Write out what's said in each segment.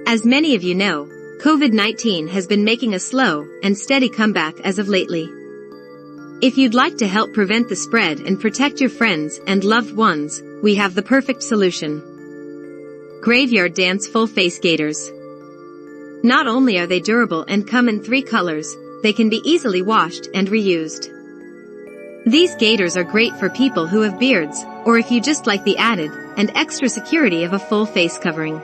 As many of you know, COVID-19 has been making a slow and steady comeback as of lately. If you'd like to help prevent the spread and protect your friends and loved ones, we have the perfect solution. Graveyard Dance Full Face Gaiters. Not only are they durable and come in 3 colors, they can be easily washed and reused. These gaiters are great for people who have beards, or if you just like the added and extra security of a full face covering.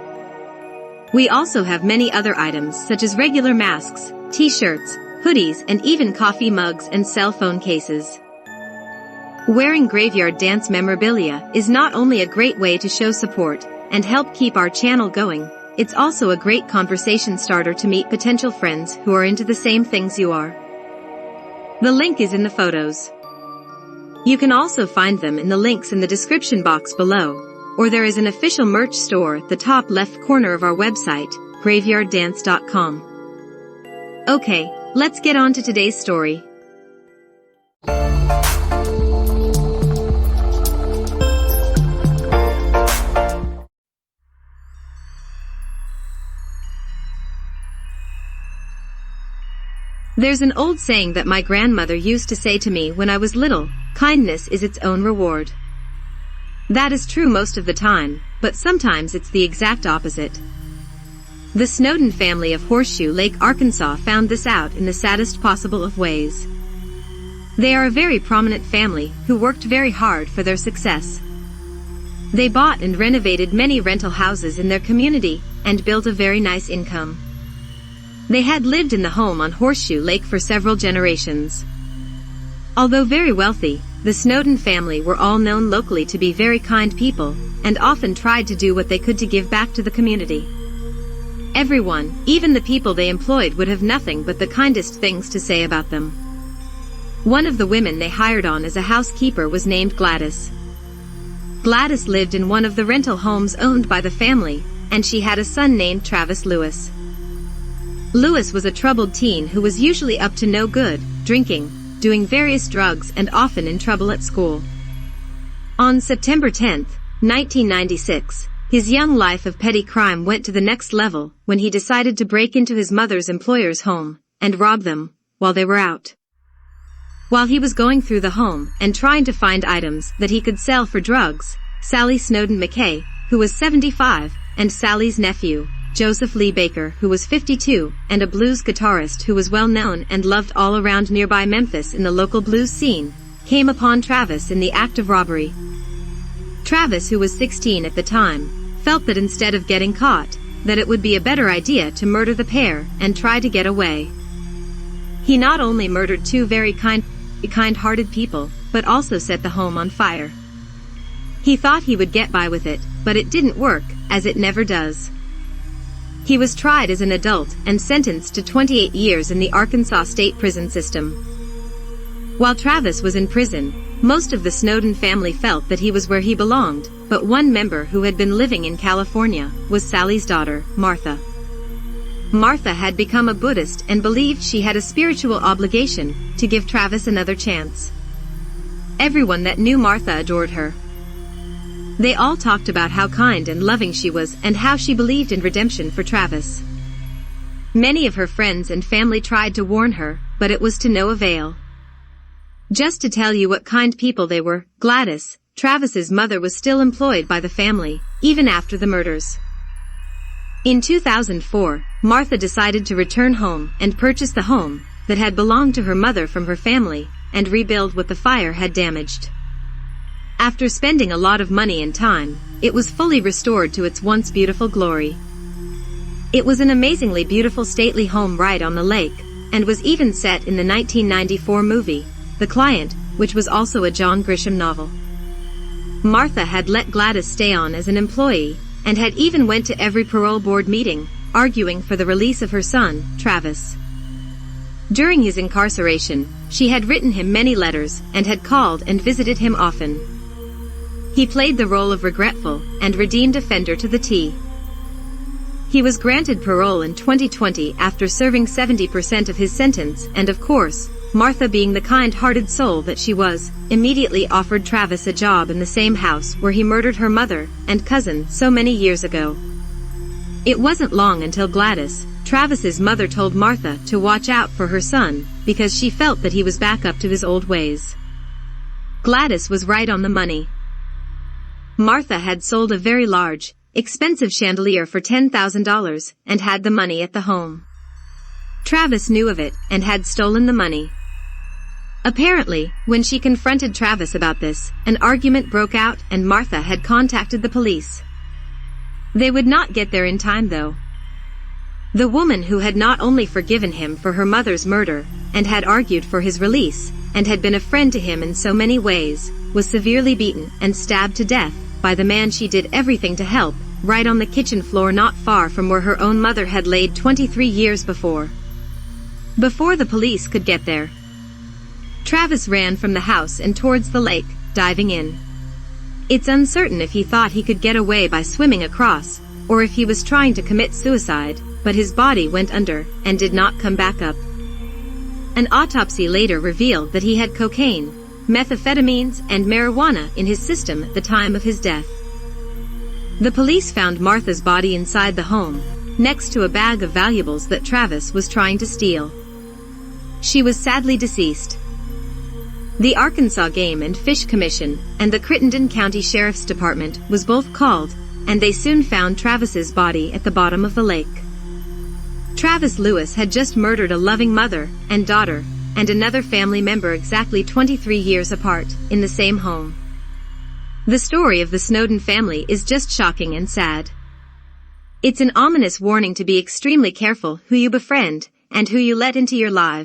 We also have many other items such as regular masks, t-shirts, hoodies, and even coffee mugs and cell phone cases. Wearing Graveyard Dance memorabilia is not only a great way to show support and help keep our channel going, it's also a great conversation starter to meet potential friends who are into the same things you are. The link is in the photos. You can also find them in the links in the description box below, or there is an official merch store at the top left corner of our website, graveyarddance.com. Okay, let's get on to today's story. There's an old saying that my grandmother used to say to me when I was little: kindness is its own reward. That is true most of the time, but sometimes it's the exact opposite. The Snowden family of Horseshoe Lake, Arkansas found this out in the saddest possible of ways. They are a very prominent family who worked very hard for their success. They bought and renovated many rental houses in their community and built a very nice income. They had lived in the home on Horseshoe Lake for several generations. Although very wealthy, the Snowden family were all known locally to be very kind people, and often tried to do what they could to give back to the community. Everyone, even the people they employed, would have nothing but the kindest things to say about them. One of the women they hired on as a housekeeper was named Gladys. Gladys lived in one of the rental homes owned by the family, and she had a son named Travis Lewis. Lewis was a troubled teen who was usually up to no good, drinking, doing various drugs, and often in trouble at school. On September 10, 1996, his young life of petty crime went to the next level when he decided to break into his mother's employer's home and rob them while they were out. While he was going through the home and trying to find items that he could sell for drugs, Sally Snowden McKay, who was 75, and Sally's nephew, Joseph Lee Baker, who was 52, and a blues guitarist who was well known and loved all around nearby Memphis in the local blues scene, came upon Travis in the act of robbery. Travis, who was 16 at the time, felt that instead of getting caught, that it would be a better idea to murder the pair and try to get away. He not only murdered 2 very kind-hearted people, but also set the home on fire. He thought he would get by with it, but it didn't work, as it never does. He was tried as an adult and sentenced to 28 years in the Arkansas state prison system. While Travis was in prison, most of the Snowden family felt that he was where he belonged, but one member who had been living in California was Sally's daughter, Martha. Martha had become a Buddhist and believed she had a spiritual obligation to give Travis another chance. Everyone that knew Martha adored her. They all talked about how kind and loving she was and how she believed in redemption for Travis. Many of her friends and family tried to warn her, but it was to no avail. Just to tell you what kind people they were, Gladys, Travis's mother, was still employed by the family, even after the murders. In 2004, Martha decided to return home and purchase the home that had belonged to her mother from her family and rebuild what the fire had damaged. After spending a lot of money and time, it was fully restored to its once beautiful glory. It was an amazingly beautiful stately home right on the lake, and was even set in the 1994 movie, The Client, which was also a John Grisham novel. Martha had let Gladys stay on as an employee, and had even went to every parole board meeting, arguing for the release of her son, Travis. During his incarceration, she had written him many letters and had called and visited him often. He played the role of regretful and redeemed offender to the T. He was granted parole in 2020 after serving 70% of his sentence, and of course, Martha, being the kind-hearted soul that she was, immediately offered Travis a job in the same house where he murdered her mother and cousin so many years ago. It wasn't long until Gladys, Travis's mother, told Martha to watch out for her son because she felt that he was back up to his old ways. Gladys was right on the money. Martha had sold a very large, expensive chandelier for $10,000 and had the money at the home. Travis knew of it and had stolen the money. Apparently, when she confronted Travis about this, an argument broke out and Martha had contacted the police. They would not get there in time though. The woman who had not only forgiven him for her mother's murder, and had argued for his release, and had been a friend to him in so many ways, was severely beaten and stabbed to death by the man she did everything to help, right on the kitchen floor not far from where her own mother had laid 23 years before. Before the police could get there, Travis ran from the house and towards the lake, diving in. It's uncertain if he thought he could get away by swimming across, or if he was trying to commit suicide, but his body went under and did not come back up. An autopsy later revealed that he had cocaine, methamphetamines, and marijuana in his system at the time of his death. The police found Martha's body inside the home, next to a bag of valuables that Travis was trying to steal. She was sadly deceased. The Arkansas Game and Fish Commission and the Crittenden County Sheriff's Department was both called, and they soon found Travis's body at the bottom of the lake. Travis Lewis had just murdered a loving mother and daughter, and another family member exactly 23 years apart, in the same home. The story of the Snowden family is just shocking and sad. It's an ominous warning to be extremely careful who you befriend and who you let into your lives.